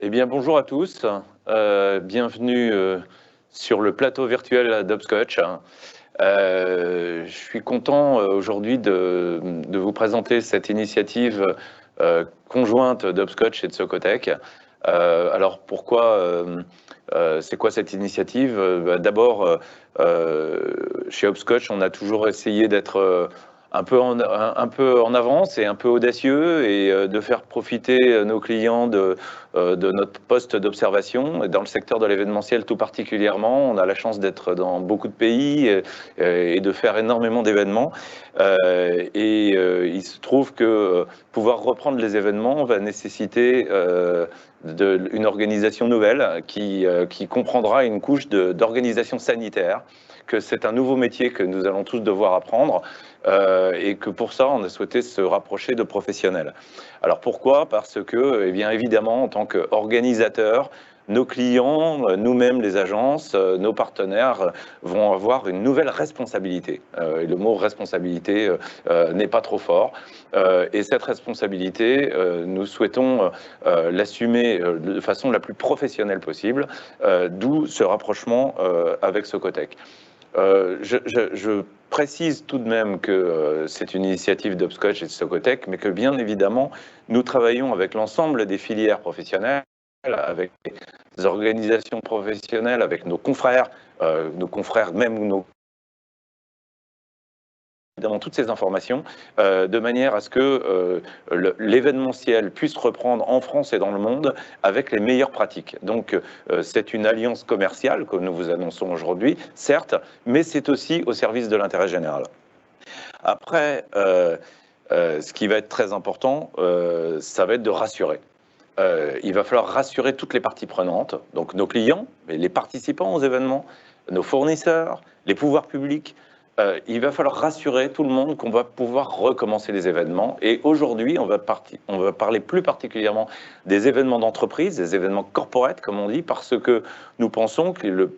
Eh bien, bonjour à tous. Bienvenue sur le plateau virtuel d'Hopscotch. Je suis content aujourd'hui de vous présenter cette initiative conjointe d'Hopscotch et de Socotec. Alors, pourquoi c'est quoi cette initiative? D'abord, chez Hopscotch, on a toujours essayé d'être un peu en avance et un peu audacieux et de faire profiter nos clients de notre poste d'observation. Dans le secteur de l'événementiel tout particulièrement, on a la chance d'être dans beaucoup de pays et de faire énormément d'événements. Il se trouve que pouvoir reprendre les événements va nécessiter une organisation nouvelle qui comprendra une couche d'organisation sanitaire, que c'est un nouveau métier que nous allons tous devoir apprendre et que pour ça, on a souhaité se rapprocher de professionnels. Alors pourquoi? Parce que, eh bien, évidemment, en tant qu'organisateur, nos clients, nous-mêmes les agences, nos partenaires vont avoir une nouvelle responsabilité. Et le mot responsabilité n'est pas trop fort. Et cette responsabilité, nous souhaitons l'assumer de façon la plus professionnelle possible, d'où ce rapprochement avec Socotec. Je précise tout de même que c'est une initiative d'Hopscotch et de Socotec, mais que bien évidemment, nous travaillons avec l'ensemble des filières professionnelles, avec les organisations professionnelles, avec nos confrères même ou nos évidemment toutes ces informations, de manière à ce que l'événementiel puisse reprendre en France et dans le monde avec les meilleures pratiques. Donc c'est une alliance commerciale que nous vous annonçons aujourd'hui, certes, mais c'est aussi au service de l'intérêt général. Après, ce qui va être très important, ça va être de rassurer. Il va falloir rassurer toutes les parties prenantes, donc nos clients, les participants aux événements, nos fournisseurs, les pouvoirs publics. Il va falloir rassurer tout le monde qu'on va pouvoir recommencer les événements. Et aujourd'hui, on va parler plus particulièrement des événements d'entreprise, des événements corporate, comme on dit, parce que nous pensons qu'ils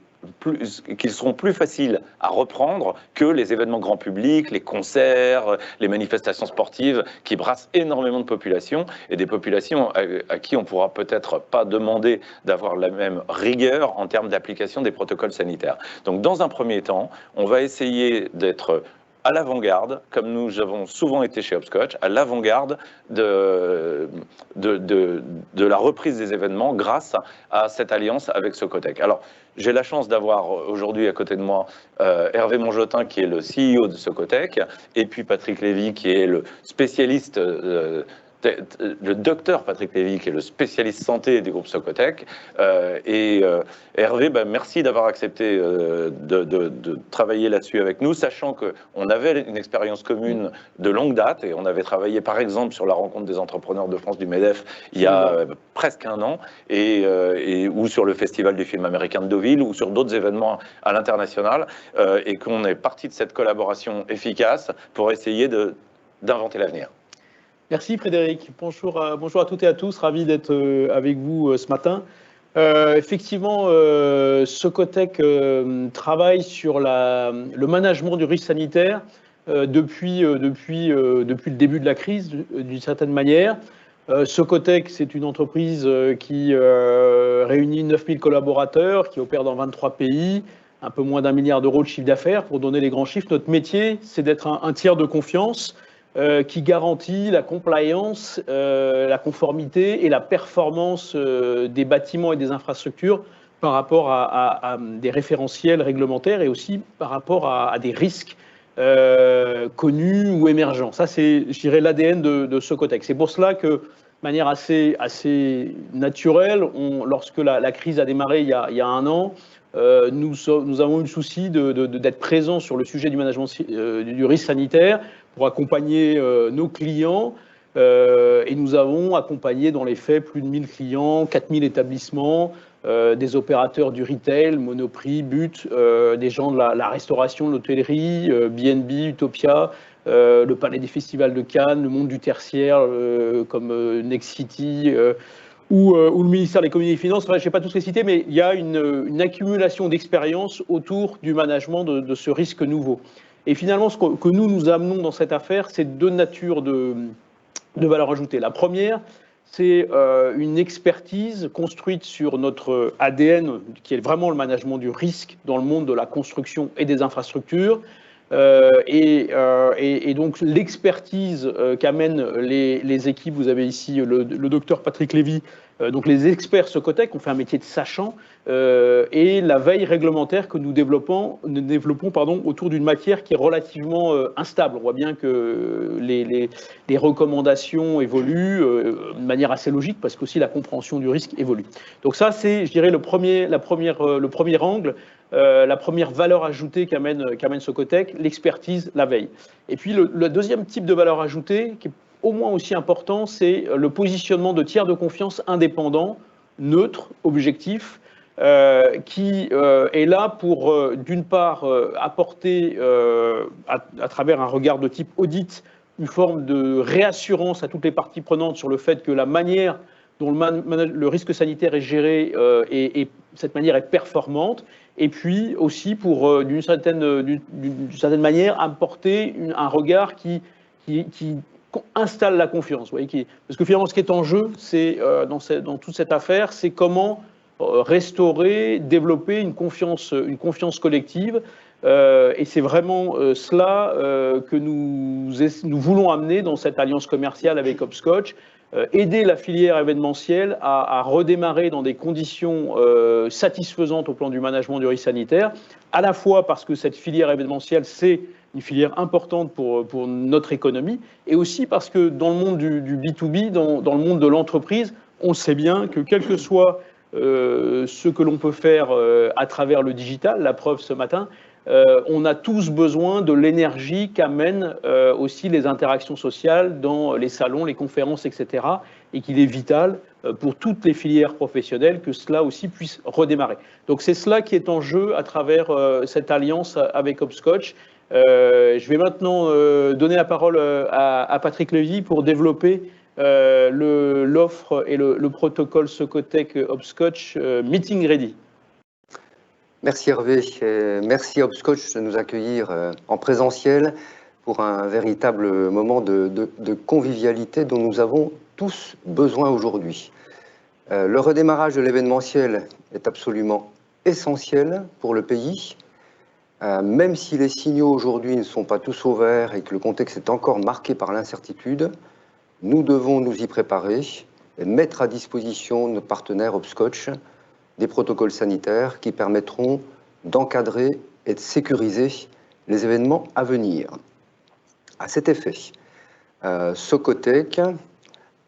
seront plus faciles à reprendre que les événements grand public, les concerts, les manifestations sportives qui brassent énormément de populations et des populations à qui on pourra peut-être pas demander d'avoir la même rigueur en termes d'application des protocoles sanitaires. Donc dans un premier temps, on va essayer d'être à l'avant-garde, comme nous avons souvent été chez Hopscotch, à l'avant-garde de la reprise des événements grâce à cette alliance avec Socotec. Alors, j'ai la chance d'avoir aujourd'hui à côté de moi Hervé Monjotin, qui est le CEO de Socotec, et puis Patrick Lévy, qui est le spécialiste le docteur Patrick Lévy, qui est le spécialiste santé du groupe Socotec. Hervé, merci d'avoir accepté de travailler là-dessus avec nous, sachant qu'on avait une expérience commune de longue date et on avait travaillé par exemple sur la rencontre des entrepreneurs de France du MEDEF il y a presque un an, ou sur le Festival du film américain de Deauville, ou sur d'autres événements à l'international, et qu'on est parti de cette collaboration efficace pour essayer d'inventer l'avenir. Merci Frédéric. Bonjour à toutes et à tous. Ravi d'être avec vous ce matin. Effectivement, Socotec travaille sur le management du risque sanitaire depuis le début de la crise, d'une certaine manière. Socotec, c'est une entreprise qui réunit 9000 collaborateurs, qui opère dans 23 pays, un peu moins d'1 milliard d'euros de chiffre d'affaires. Pour donner les grands chiffres, notre métier, c'est d'être un tiers de confiance qui garantit la compliance, la conformité et la performance des bâtiments et des infrastructures par rapport à des référentiels réglementaires et aussi par rapport à des risques connus ou émergents. Ça, c'est, je dirais, l'ADN de Socotec. C'est pour cela que, de manière assez naturelle, lorsque la crise a démarré il y a un an, nous avons eu le souci d'être présents sur le sujet du management du risque sanitaire pour accompagner nos clients. Et nous avons accompagné dans les faits plus de 1000 clients, 4000 établissements, des opérateurs du retail, Monoprix, But, des gens de la restauration, de l'hôtellerie, B&B, Utopia, le Palais des Festivals de Cannes, le monde du tertiaire comme Next City, ou le ministère des Communautés et des Finances. Enfin, je ne vais pas tous les citer, mais il y a une accumulation d'expérience autour du management de ce risque nouveau. Et finalement, ce que nous amenons dans cette affaire, c'est deux natures de valeur ajoutée. La première, c'est une expertise construite sur notre ADN, qui est vraiment le management du risque dans le monde de la construction et des infrastructures. Et donc l'expertise qu'amènent les équipes, vous avez ici le docteur Patrick Lévy, donc les experts Socotec, on fait un métier de sachant, et la veille réglementaire que nous développons autour d'une matière qui est relativement instable. On voit bien que les recommandations évoluent de manière assez logique, parce qu'aussi la compréhension du risque évolue. Donc ça, c'est, je dirais, le premier angle. La première valeur ajoutée qu'amène Socotec, l'expertise la veille. Et puis le deuxième type de valeur ajoutée, qui est au moins aussi important, c'est le positionnement de tiers de confiance indépendants, neutres, objectifs, qui est là pour, d'une part, apporter, à travers un regard de type audit, une forme de réassurance à toutes les parties prenantes sur le fait que la manière dont le risque sanitaire est géré et cette manière est performante, et puis aussi pour, d'une certaine manière, apporter un regard qui installe la confiance. Vous voyez, parce que finalement, ce qui est en jeu, c'est dans toute cette affaire, c'est comment restaurer, développer une confiance collective. Et c'est vraiment cela que nous voulons amener dans cette alliance commerciale avec Hopscotch. Aider la filière événementielle à redémarrer dans des conditions satisfaisantes au plan du management du risque sanitaire, à la fois parce que cette filière événementielle, c'est une filière importante pour notre économie, et aussi parce que dans le monde du B2B, dans le monde de l'entreprise, on sait bien que quel que soit ce que l'on peut faire à travers le digital, la preuve ce matin, on a tous besoin de l'énergie qu'amènent aussi les interactions sociales dans les salons, les conférences, etc. Et qu'il est vital pour toutes les filières professionnelles que cela aussi puisse redémarrer. Donc c'est cela qui est en jeu à travers cette alliance avec Hopscotch. Je vais maintenant donner la parole à Patrick Lévy pour développer l'offre et le protocole Socotec Hopscotch Meeting Ready. Merci Hervé, merci Hopscotch de nous accueillir en présentiel pour un véritable moment de convivialité dont nous avons tous besoin aujourd'hui. Le redémarrage de l'événementiel est absolument essentiel pour le pays, même si les signaux aujourd'hui ne sont pas tous au vert et que le contexte est encore marqué par l'incertitude. Nous devons nous y préparer et mettre à disposition nos partenaires Hopscotch des protocoles sanitaires qui permettront d'encadrer et de sécuriser les événements à venir. À cet effet, Socotec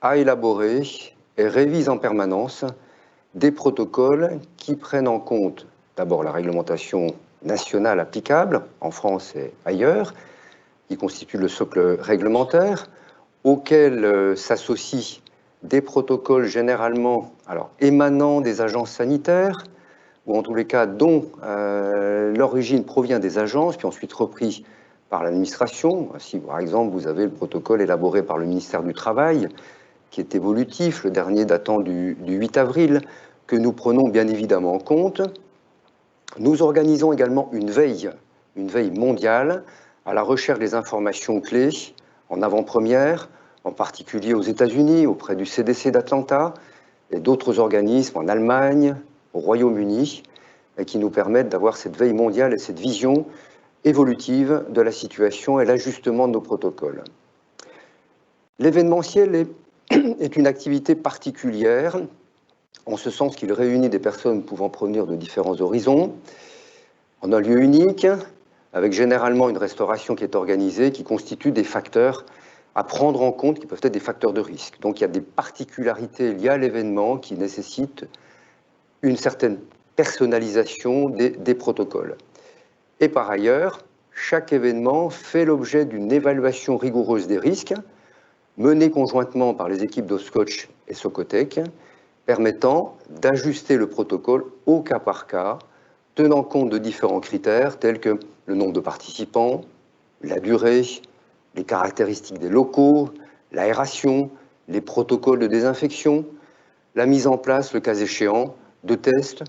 a élaboré et révise en permanence des protocoles qui prennent en compte d'abord la réglementation nationale applicable en France et ailleurs, qui constitue le socle réglementaire, auquel s'associent des protocoles généralement émanant des agences sanitaires, ou en tous les cas dont l'origine provient des agences, puis ensuite repris par l'administration. Si par exemple vous avez le protocole élaboré par le ministère du Travail, qui est évolutif, le dernier datant du 8 avril, que nous prenons bien évidemment en compte. Nous organisons également une veille mondiale à la recherche des informations clés en avant-première, en particulier aux États-Unis, auprès du CDC d'Atlanta et d'autres organismes en Allemagne, au Royaume-Uni, et qui nous permettent d'avoir cette veille mondiale et cette vision évolutive de la situation et l'ajustement de nos protocoles. L'événementiel est une activité particulière, en ce sens qu'il réunit des personnes pouvant provenir de différents horizons, en un lieu unique, avec généralement une restauration qui est organisée, qui constitue des facteurs à prendre en compte, qui peuvent être des facteurs de risque. Donc il y a des particularités liées à l'événement qui nécessitent une certaine personnalisation des protocoles. Et par ailleurs, chaque événement fait l'objet d'une évaluation rigoureuse des risques, menée conjointement par les équipes d'Hopscotch et Socotec, permettant d'ajuster le protocole au cas par cas, tenant compte de différents critères tels que le nombre de participants, la durée, les caractéristiques des locaux, l'aération, les protocoles de désinfection, la mise en place, le cas échéant, de tests,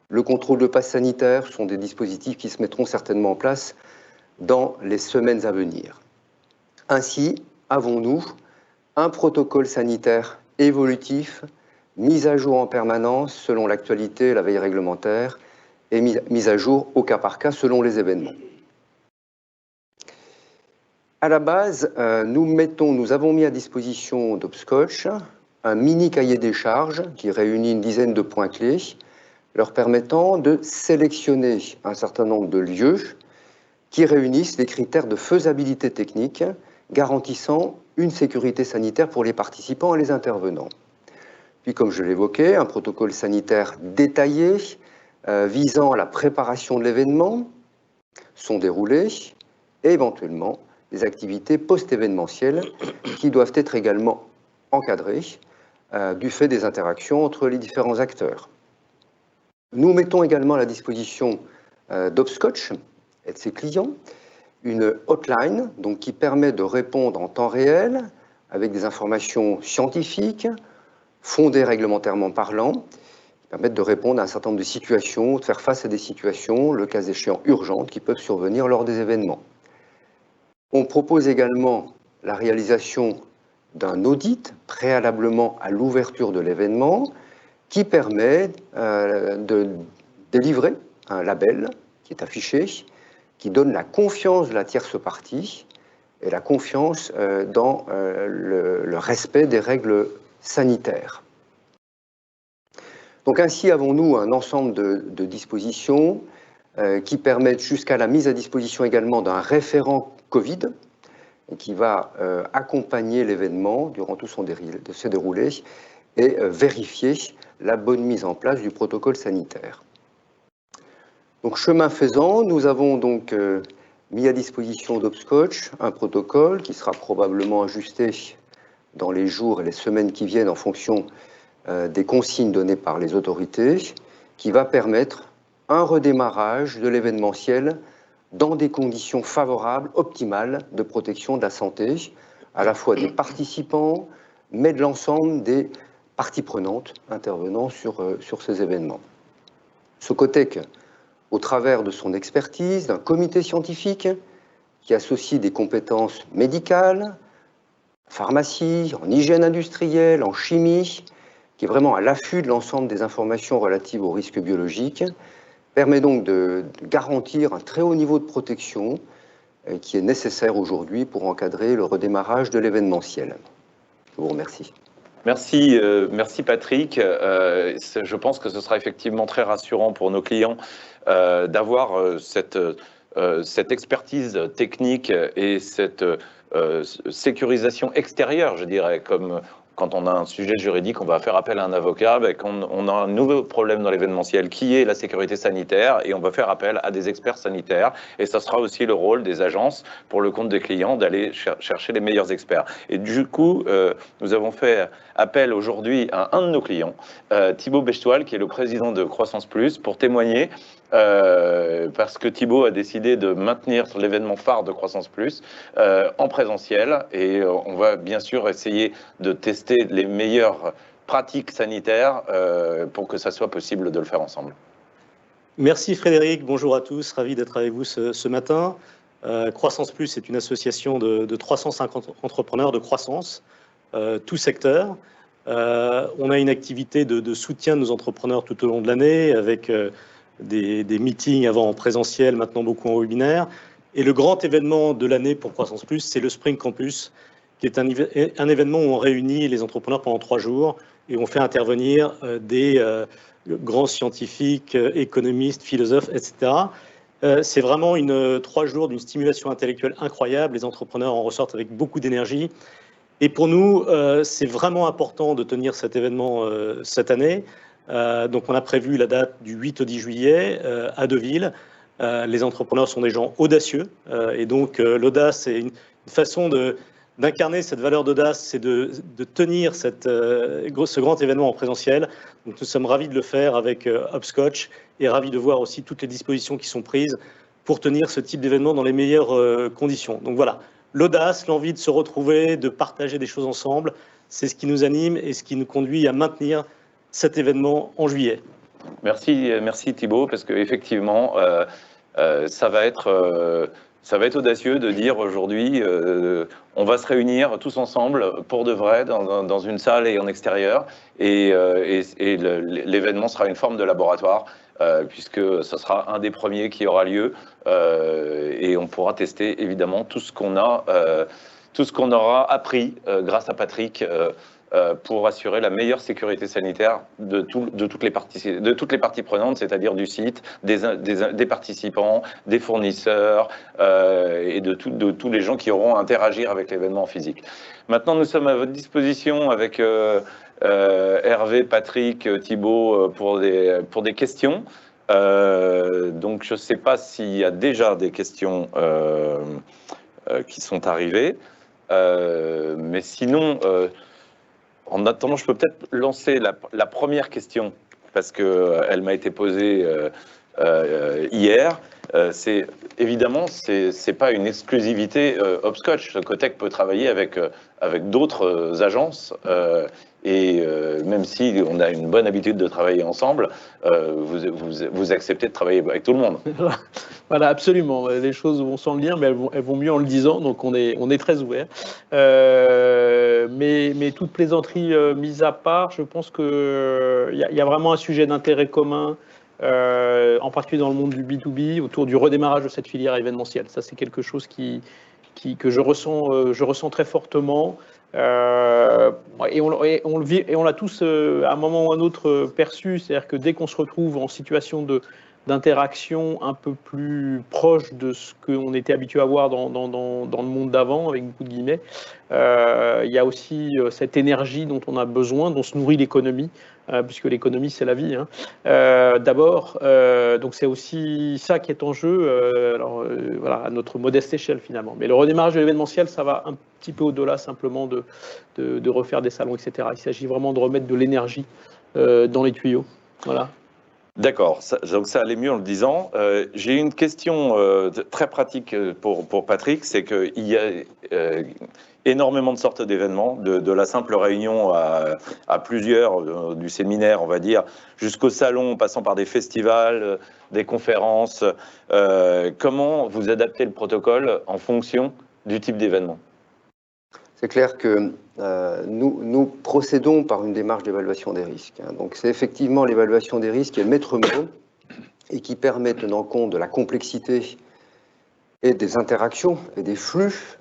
le contrôle de passe sanitaire sont des dispositifs qui se mettront certainement en place dans les semaines à venir. Ainsi, avons-nous un protocole sanitaire évolutif, mis à jour en permanence selon l'actualité, la veille réglementaire, et mis à jour au cas par cas selon les événements. À la base, nous avons mis à disposition d'Hopscotch un mini cahier des charges qui réunit une dizaine de points clés, leur permettant de sélectionner un certain nombre de lieux qui réunissent les critères de faisabilité technique, garantissant une sécurité sanitaire pour les participants et les intervenants. Puis, comme je l'évoquais, un protocole sanitaire détaillé visant à la préparation de l'événement sont déroulés et éventuellement des activités post-événementielles qui doivent être également encadrées du fait des interactions entre les différents acteurs. Nous mettons également à la disposition d'Hopscotch et de ses clients une hotline donc, qui permet de répondre en temps réel avec des informations scientifiques, fondées réglementairement parlant, qui permettent de répondre à un certain nombre de situations, de faire face à des situations, le cas échéant urgentes, qui peuvent survenir lors des événements. On propose également la réalisation d'un audit préalablement à l'ouverture de l'événement qui permet de délivrer un label qui est affiché, qui donne la confiance de la tierce partie et la confiance dans le respect des règles sanitaires. Donc ainsi avons-nous un ensemble de dispositions qui permettent jusqu'à la mise à disposition également d'un référent Covid qui va accompagner l'événement durant tout son déroulé et vérifier la bonne mise en place du protocole sanitaire. Donc, chemin faisant, nous avons donc mis à disposition d'Hopscotch un protocole qui sera probablement ajusté dans les jours et les semaines qui viennent en fonction des consignes données par les autorités, qui va permettre un redémarrage de l'événementiel dans des conditions favorables, optimales de protection de la santé, à la fois des participants, mais de l'ensemble des parties prenantes intervenant sur ces événements. Socotec, au travers de son expertise, d'un comité scientifique qui associe des compétences médicales, pharmacie, en hygiène industrielle, en chimie, qui est vraiment à l'affût de l'ensemble des informations relatives aux risques biologiques, permet donc de garantir un très haut niveau de protection qui est nécessaire aujourd'hui pour encadrer le redémarrage de l'événementiel. Je vous remercie. Merci, merci Patrick. Je pense que ce sera effectivement très rassurant pour nos clients d'avoir cette expertise technique et cette sécurisation extérieure, je dirais, comme quand on a un sujet juridique, on va faire appel à un avocat, on a un nouveau problème dans l'événementiel qui est la sécurité sanitaire et on va faire appel à des experts sanitaires et ça sera aussi le rôle des agences pour le compte des clients d'aller chercher les meilleurs experts. Et du coup, nous avons fait appel aujourd'hui à un de nos clients, Thibaut Bechtoil, qui est le président de Croissance Plus, pour témoigner parce que Thibaut a décidé de maintenir l'événement phare de Croissance Plus en présentiel et on va bien sûr essayer de tester les meilleures pratiques sanitaires pour que ça soit possible de le faire ensemble. Merci Frédéric, bonjour à tous, ravi d'être avec vous ce matin. Croissance Plus est une association de 350 entrepreneurs de croissance, tout secteur. On a une activité de soutien de nos entrepreneurs tout au long de l'année avec des meetings avant en présentiel, maintenant beaucoup en webinaire. Et le grand événement de l'année pour Croissance Plus, c'est le Spring Campus, qui est un événement où on réunit les entrepreneurs pendant 3 jours et on fait intervenir des grands scientifiques, économistes, philosophes, etc. C'est vraiment 3 jours d'une stimulation intellectuelle incroyable. Les entrepreneurs en ressortent avec beaucoup d'énergie. Et pour nous, c'est vraiment important de tenir cet événement cette année. Donc on a prévu la date du 8 au 10 juillet à Deauville. Les entrepreneurs sont des gens audacieux et donc l'audace est une façon d'incarner cette valeur d'audace, c'est de tenir ce grand événement en présentiel. Donc nous sommes ravis de le faire avec Hopscotch et ravis de voir aussi toutes les dispositions qui sont prises pour tenir ce type d'événement dans les meilleures conditions. Donc voilà, l'audace, l'envie de se retrouver, de partager des choses ensemble, c'est ce qui nous anime et ce qui nous conduit à maintenir cet événement en juillet. Merci Thibaut, parce qu'effectivement, ça va être ça va être audacieux de dire aujourd'hui, on va se réunir tous ensemble pour de vrai dans une salle et en extérieur, et l'événement sera une forme de laboratoire, puisque ce sera un des premiers qui aura lieu, et on pourra tester évidemment tout ce qu'on aura appris grâce à Patrick, pour assurer la meilleure sécurité sanitaire de toutes les parties prenantes, c'est-à-dire du site, des participants, des fournisseurs, et de tous les gens qui auront à interagir avec l'événement physique. Maintenant, nous sommes à votre disposition avec Hervé, Patrick, Thibault pour des questions. Donc, je ne sais pas s'il y a déjà des questions qui sont arrivées, mais sinon... En attendant, je peux peut-être lancer la première question, parce qu'elle m'a été posée hier. Évidemment, ce n'est pas une exclusivité Hopscotch. Cotec peut travailler avec d'autres agences, et même si on a une bonne habitude de travailler ensemble, vous acceptez de travailler avec tout le monde. Voilà, absolument. Les choses vont sans le dire, mais elles vont mieux en le disant, donc on est très ouvert. Mais toute plaisanterie mise à part, je pense qu'il y a vraiment un sujet d'intérêt commun, en particulier dans le monde du B2B, autour du redémarrage de cette filière événementielle. Ça, c'est quelque chose que je ressens très fortement. Et on le vit, et on l'a tous à un moment ou à un autre perçu, c'est-à-dire que dès qu'on se retrouve en situation d'interaction un peu plus proche de ce qu'on était habitué à voir dans le monde d'avant, avec beaucoup de guillemets, il y a aussi cette énergie dont on a besoin, dont se nourrit l'économie, puisque l'économie, c'est la vie, hein. D'abord, donc c'est aussi ça qui est en jeu, voilà, à notre modeste échelle finalement. Mais le redémarrage de l'événementiel, ça va un petit peu au-delà simplement de refaire des salons, etc. Il s'agit vraiment de remettre de l'énergie dans les tuyaux. Voilà. D'accord, donc ça allait mieux en le disant. J'ai une question très pratique pour Patrick, c'est qu'il y a énormément de sortes d'événements, de la simple réunion à plusieurs, du séminaire, on va dire, jusqu'au salon, en passant par des festivals, des conférences. Comment vous adaptez le protocole en fonction du type d'événement ? C'est clair que nous procédons par une démarche d'évaluation des risques. Donc c'est effectivement l'évaluation des risques qui est le maître mot et qui permet, tenant compte de la complexité et des interactions et des flux,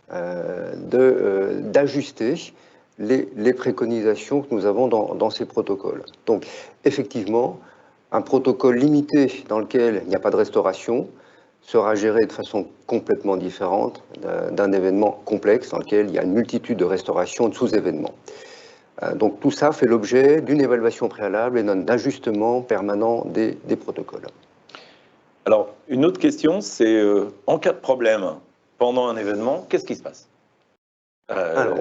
d'ajuster les préconisations que nous avons dans ces protocoles. Donc effectivement, un protocole limité dans lequel il n'y a pas de restauration sera géré de façon complètement différente d'un événement complexe dans lequel il y a une multitude de restaurations de sous-événements. Donc tout ça fait l'objet d'une évaluation préalable et d'un ajustement permanent des protocoles. Alors, une autre question, c'est en cas de problème pendant un événement, qu'est-ce qui se passe ? Alors,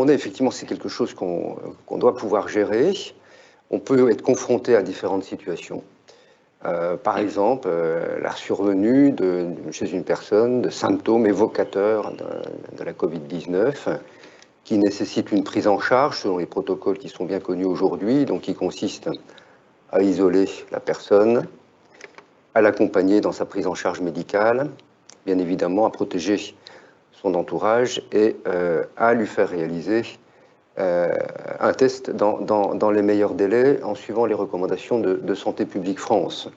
effectivement, c'est quelque chose qu'on doit pouvoir gérer. On peut être confronté à différentes situations. Par exemple, la survenue chez une personne de symptômes évocateurs de la Covid-19 qui nécessite une prise en charge selon les protocoles qui sont bien connus aujourd'hui, donc qui consiste à isoler la personne, à l'accompagner dans sa prise en charge médicale, bien évidemment à protéger son entourage et à lui faire réaliser un test dans les meilleurs délais en suivant les recommandations de Santé publique France.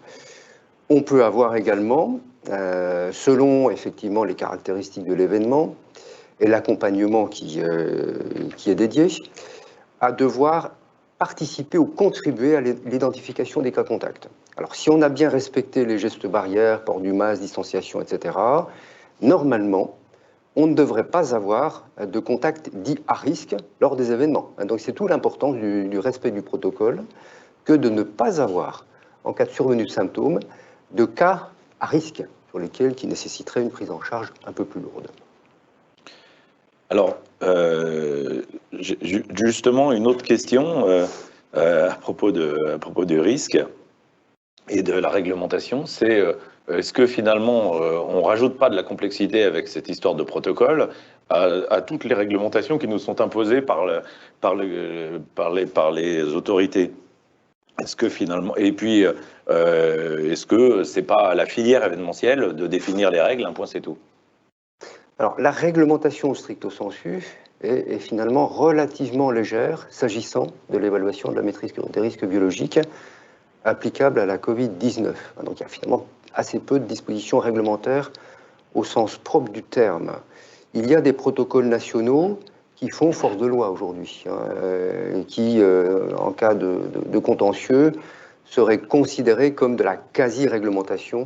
On peut avoir également, selon effectivement les caractéristiques de l'événement et l'accompagnement qui est dédié, à devoir participer ou contribuer à l'identification des cas contacts. Alors si on a bien respecté les gestes barrières, port du masque, distanciation, etc., normalement, on ne devrait pas avoir de contact dit à risque lors des événements. Donc c'est tout l'importance du respect du protocole que de ne pas avoir, en cas de survenue de symptômes, de cas à risque sur lesquels qui nécessiteraient une prise en charge un peu plus lourde. Alors, justement, une autre question à propos du risque et de la réglementation, c'est est-ce que finalement on ne rajoute pas de la complexité avec cette histoire de protocole à toutes les réglementations qui nous sont imposées par les autorités ? Est-ce que finalement, et puis, est-ce que c'est pas à la filière événementielle de définir les règles, un point c'est tout? Alors, la réglementation stricto sensu est finalement relativement légère s'agissant de l'évaluation de la maîtrise des risques biologiques applicable à la Covid-19. Donc, il y a finalement assez peu de dispositions réglementaires au sens propre du terme. Il y a des protocoles nationaux qui font force de loi aujourd'hui, qui, en cas de contentieux, seraient considérés comme de la quasi-réglementation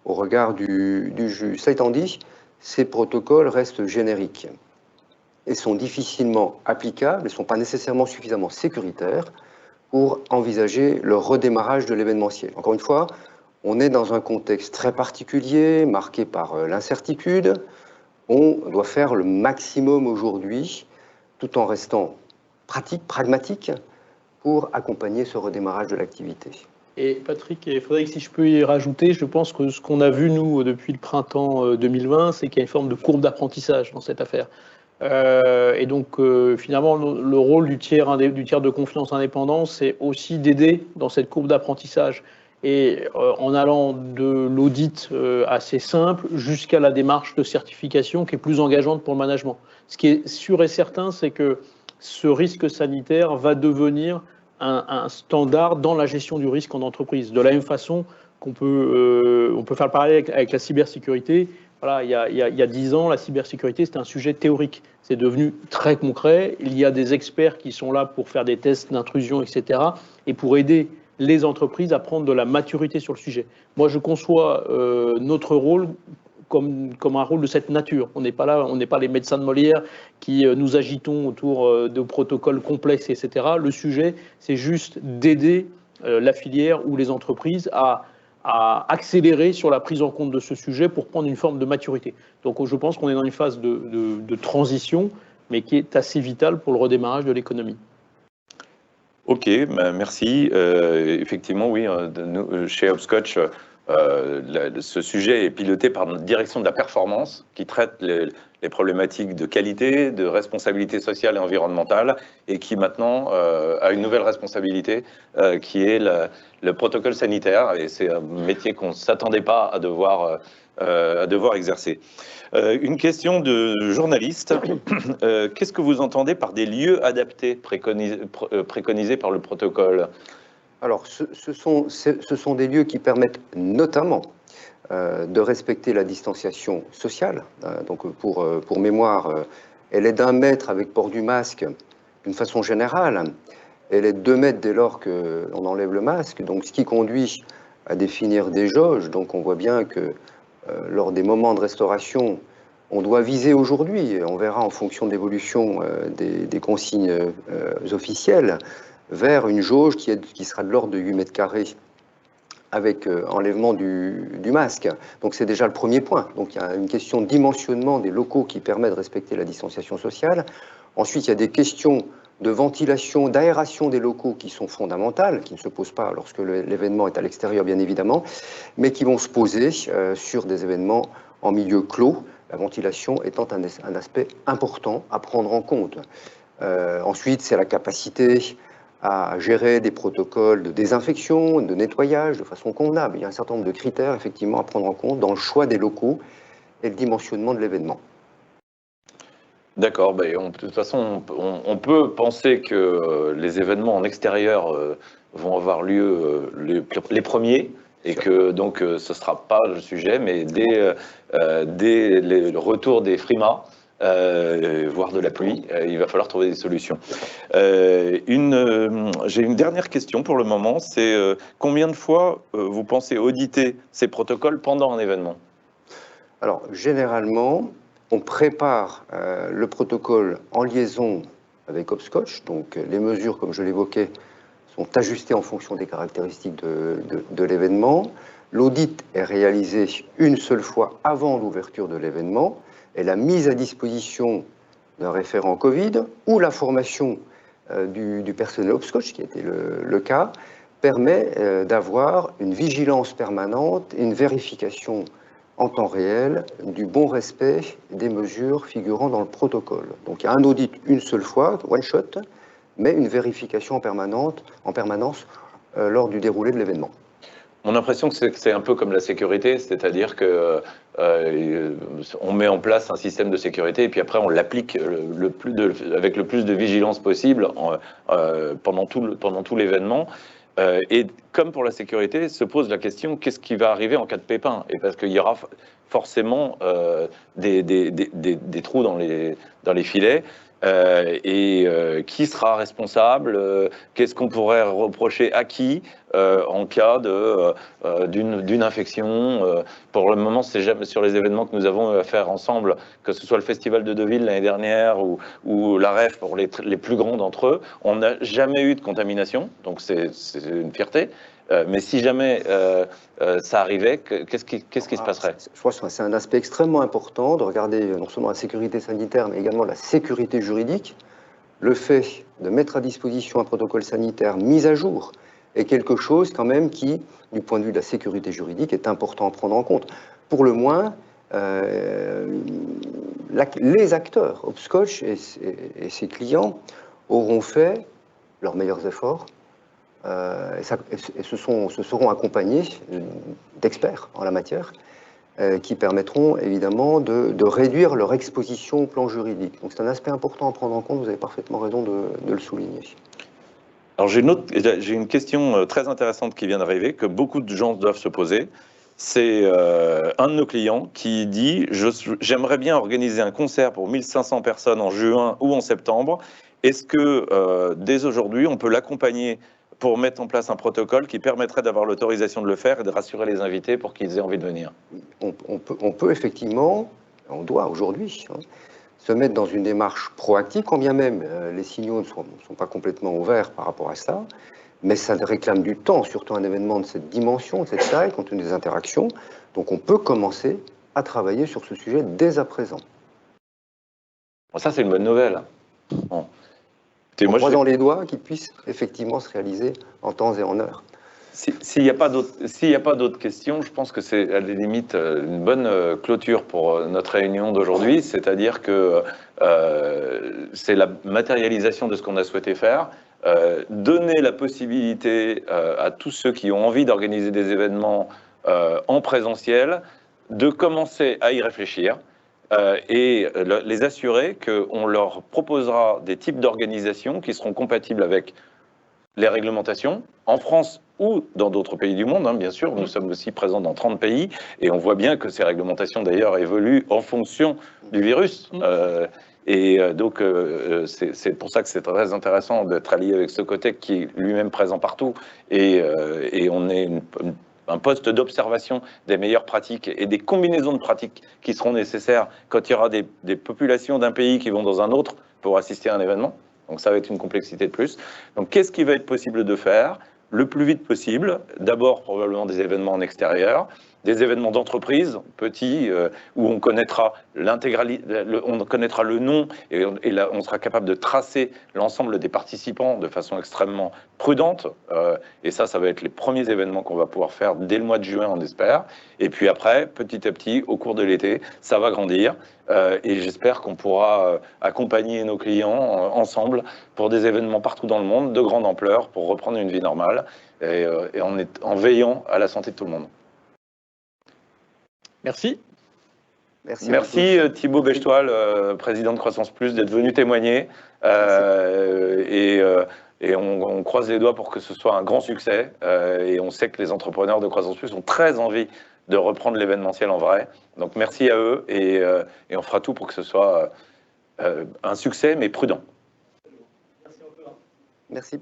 au regard du juge. Ça étant dit, ces protocoles restent génériques et sont difficilement applicables et ne sont pas nécessairement suffisamment sécuritaires pour envisager le redémarrage de l'événementiel. Encore une fois, on est dans un contexte très particulier, marqué par l'incertitude. On doit faire le maximum aujourd'hui, tout en restant pratique, pragmatique, pour accompagner ce redémarrage de l'activité. Et Patrick et Frédéric, si je peux y rajouter, je pense que ce qu'on a vu, nous, depuis le printemps 2020, c'est qu'il y a une forme de courbe d'apprentissage dans cette affaire. Et donc, finalement, le rôle du tiers de confiance indépendant, c'est aussi d'aider dans cette courbe d'apprentissage. Et en allant de l'audit assez simple jusqu'à la démarche de certification qui est plus engageante pour le management. Ce qui est sûr et certain, c'est que ce risque sanitaire va devenir un standard dans la gestion du risque en entreprise. De la même façon qu'on peut, on peut faire le parallèle avec la cybersécurité. Voilà, il y a 10 ans, la cybersécurité, c'était un sujet théorique. C'est devenu très concret. Il y a des experts qui sont là pour faire des tests d'intrusion, etc. et pour aider les entreprises à prendre de la maturité sur le sujet. Moi, je conçois notre rôle comme un rôle de cette nature. On n'est pas là, on n'est pas les médecins de Molière qui nous agitons autour de protocoles complexes, etc. Le sujet, c'est juste d'aider la filière ou les entreprises à accélérer sur la prise en compte de ce sujet pour prendre une forme de maturité. Donc je pense qu'on est dans une phase de transition, mais qui est assez vitale pour le redémarrage de l'économie. Ok, bah merci. Effectivement, oui, nous, chez Hopscotch, ce sujet est piloté par notre direction de la performance qui traite les problématiques de qualité, de responsabilité sociale et environnementale et qui maintenant a une nouvelle responsabilité qui est le protocole sanitaire. Et c'est un métier qu'on ne s'attendait pas à devoir exercer. Une question de journaliste. Qu'est-ce que vous entendez par des lieux adaptés préconisés par le protocole ? Alors, ce sont des lieux qui permettent notamment de respecter la distanciation sociale. Donc, pour mémoire, elle est d'1 mètre avec port du masque d'une façon générale. Elle est de 2 mètres dès lors qu'on enlève le masque. Donc, ce qui conduit à définir des jauges. Donc, on voit bien que lors des moments de restauration, on doit viser aujourd'hui, on verra en fonction de l'évolution des consignes officielles, vers une jauge qui sera de l'ordre de 8 mètres carrés avec enlèvement du masque. Donc c'est déjà le premier point. Donc il y a une question de dimensionnement des locaux qui permet de respecter la distanciation sociale. Ensuite, il y a des questions de ventilation, d'aération des locaux qui sont fondamentales, qui ne se posent pas lorsque l'événement est à l'extérieur, bien évidemment, mais qui vont se poser sur des événements en milieu clos, la ventilation étant un aspect important à prendre en compte. Ensuite, c'est la capacité à gérer des protocoles de désinfection, de nettoyage de façon convenable. Il y a un certain nombre de critères, effectivement, à prendre en compte dans le choix des locaux et le dimensionnement de l'événement. D'accord, de toute façon, on peut penser que les événements en extérieur vont avoir lieu les premiers, et que donc ce ne sera pas le sujet, mais dès le retour des frimas, voire de la pluie, il va falloir trouver des solutions. J'ai une dernière question pour le moment, c'est combien de fois vous pensez auditer ces protocoles pendant un événement ? Alors, généralement, on prépare le protocole en liaison avec Hopscotch, donc les mesures, comme je l'évoquais, sont ajustées en fonction des caractéristiques de l'événement. L'audit est réalisé une seule fois avant l'ouverture de l'événement et la mise à disposition d'un référent Covid ou la formation du personnel Hopscotch, qui était le cas, permet d'avoir une vigilance permanente et une vérification en temps réel du bon respect des mesures figurant dans le protocole. Donc il y a un audit une seule fois, one shot, mais une vérification en permanence lors du déroulé de l'événement. Mon impression, c'est que c'est un peu comme la sécurité, c'est-à-dire que on met en place un système de sécurité et puis après on l'applique avec le plus de vigilance possible pendant tout l'événement. Et comme pour la sécurité, se pose la question, qu'est-ce qui va arriver en cas de pépin? Et parce qu'il y aura forcément des trous dans les filets. Qui sera responsable? Qu'est-ce qu'on pourrait reprocher à qui en cas d'une infection? Pour le moment, c'est jamais sur les événements que nous avons à faire ensemble, que ce soit le Festival de Deauville l'année dernière ou la REF pour les plus grands d'entre eux, on n'a jamais eu de contamination, donc c'est une fierté. Mais si jamais ça arrivait, qu'est-ce qui se passerait? Je crois que c'est un aspect extrêmement important de regarder non seulement la sécurité sanitaire, mais également la sécurité juridique. Le fait de mettre à disposition un protocole sanitaire mis à jour est quelque chose quand même qui, du point de vue de la sécurité juridique, est important à prendre en compte. Pour le moins, les acteurs, Hopscotch et ses clients, auront fait leurs meilleurs efforts et se seront accompagnés d'experts en la matière qui permettront évidemment de réduire leur exposition au plan juridique. Donc c'est un aspect important à prendre en compte, vous avez parfaitement raison de le souligner. Alors j'ai une question très intéressante qui vient d'arriver, que beaucoup de gens doivent se poser. C'est un de nos clients qui dit « J'aimerais bien organiser un concert pour 1500 personnes en juin ou en septembre. Est-ce que dès aujourd'hui, on peut l'accompagner pour mettre en place un protocole qui permettrait d'avoir l'autorisation de le faire et de rassurer les invités pour qu'ils aient envie de venir ?» On peut effectivement, on doit aujourd'hui, se mettre dans une démarche proactive, quand bien même les signaux ne sont pas complètement ouverts par rapport à ça, mais ça réclame du temps, surtout un événement de cette dimension, de cette taille, compte tenu des interactions. Donc on peut commencer à travailler sur ce sujet dès à présent. Bon, ça, c'est une bonne nouvelle. Bon. En croisant les doigts qu'il puisse effectivement se réaliser en temps et en heure. S'il n'y a pas d'autres questions, je pense que c'est à la limite une bonne clôture pour notre réunion d'aujourd'hui, c'est-à-dire que c'est la matérialisation de ce qu'on a souhaité faire, donner la possibilité à tous ceux qui ont envie d'organiser des événements en présentiel de commencer à y réfléchir. Et les assurer qu'on leur proposera des types d'organisation qui seront compatibles avec les réglementations, en France ou dans d'autres pays du monde, bien sûr. Nous sommes aussi présents dans 30 pays, et on voit bien que ces réglementations, d'ailleurs, évoluent en fonction du virus. Donc, c'est pour ça que c'est très intéressant d'être allié avec Socotec, qui est lui-même présent partout, et on est un poste d'observation des meilleures pratiques et des combinaisons de pratiques qui seront nécessaires quand il y aura des populations d'un pays qui vont dans un autre pour assister à un événement. Donc ça va être une complexité de plus. Donc qu'est-ce qui va être possible de faire le plus vite possible? D'abord probablement des événements en extérieur, des événements d'entreprise petits où on connaîtra on connaîtra le nom et là, on sera capable de tracer l'ensemble des participants de façon extrêmement prudente. Et ça va être les premiers événements qu'on va pouvoir faire dès le mois de juin, on espère. Et puis après, petit à petit, au cours de l'été, ça va grandir. Et j'espère qu'on pourra accompagner nos clients ensemble pour des événements partout dans le monde, de grande ampleur, pour reprendre une vie normale et en veillant à la santé de tout le monde. Merci. Merci Thibaut Bechtoil, président de Croissance Plus, d'être venu témoigner. Et on croise les doigts pour que ce soit un grand succès. Et on sait que les entrepreneurs de Croissance Plus ont très envie de reprendre l'événementiel en vrai. Donc merci à eux et on fera tout pour que ce soit un succès, mais prudent. Merci.